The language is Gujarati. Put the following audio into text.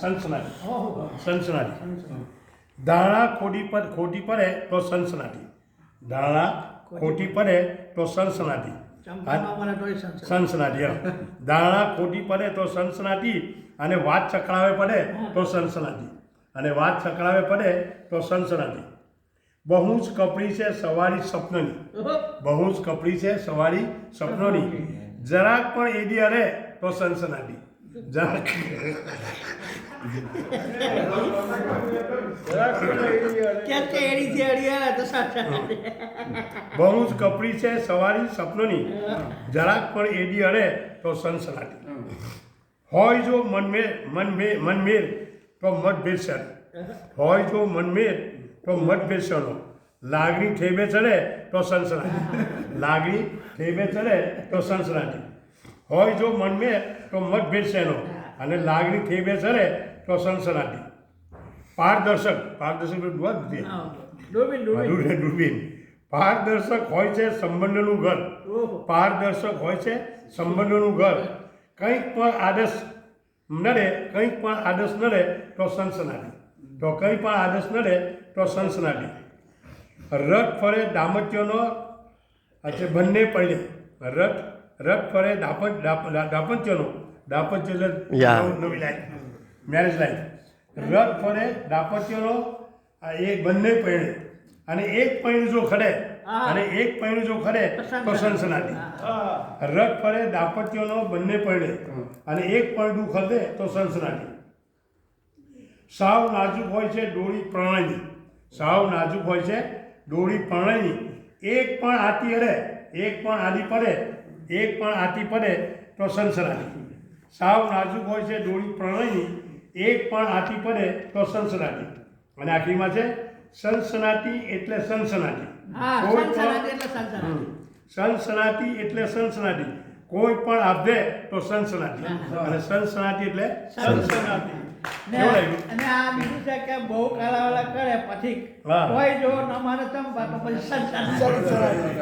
સનસનાટી. ધારણા ખોટી પડે તો સનસનાટી. ધારણા ખોટી પડે તો સનસનાટી. સનસનાટી. ધારણા ખોટી પડે તો સનસનાટી અને વાત ચકરાવે પડે તો સનસનાટી. અને વાત ચકરાવે પડે તો સનસનાટી. બહુ જ કપડી છે સવારી સપનોની. બહુ જ કપડી છે સવારી સપનોની. જરાક પણ એડી અરે તો સનસનાટી. જરાક બહુ જ કપડી છે સવારી સપનોની. જરાક પણ એડી અરે તો સનસનાટી. હોય જો મનમેર તો મતભેદ શેનો. હોય જો મનમેર તો મતભેદ શેનો. લાગણી ઠેબે ચડે તો સનસનાટી. લાગણી ઠેબે ચડે તો સનસનાટી. હોય જો મનમેર તો મતભેદ શેનો. અને લાગણી ઠેબે ચડે તો સનસનાટી. પારદર્શક દૂરબીન. પારદર્શક હોય છે સંબંધોનું ઘર. પારદર્શક હોય છે સંબંધોનું ઘર. કંઈક પણ આદર્શ નડે તો સનસનાટી. તો કંઈ પણ આદર્શ નડે તો સનસનાટી. રથ ફરે દાંપત્યનો બંને પડે. રથ ફરે દાંપત્યનો. દાંપત્ય નવી લાઈફ, મેરેજ લાઈફ. રથ ફરે દાંપત્યનો એ બંને પૈણે અને એક પૈણું જો ખડે તો સનસનાટી. રથ ફરે દાંપત્યનો બંને પૈણે અને એક પૈણું ખડે તો સનસનાટી. સાવ નાજુક હોય છે ડોળી પ્રણયની. સાવ નાજુક હોય છે ડોળી પ્રણયની. એક પણ આતી પડે તો સનસનાટી. સાવ નાજુક હોય છે ડોળી પ્રણયની. એક પણ આતી પડે તો સનસનાટી. અને આખરીમાં છે સનસનાટી એટલે સનસનાટી. સનસનાટી એટલે સનસનાટી. કોઈ પણ આપે તો સનસનાટી. અને સનસનાટી એટલે સનસનાટી. અને આ બીજું છે કે બહુ કાલાવાલા કરે પછી કોઈ જો ન માને ચંપા તો પછી સનસનાટી. સનસનાટી.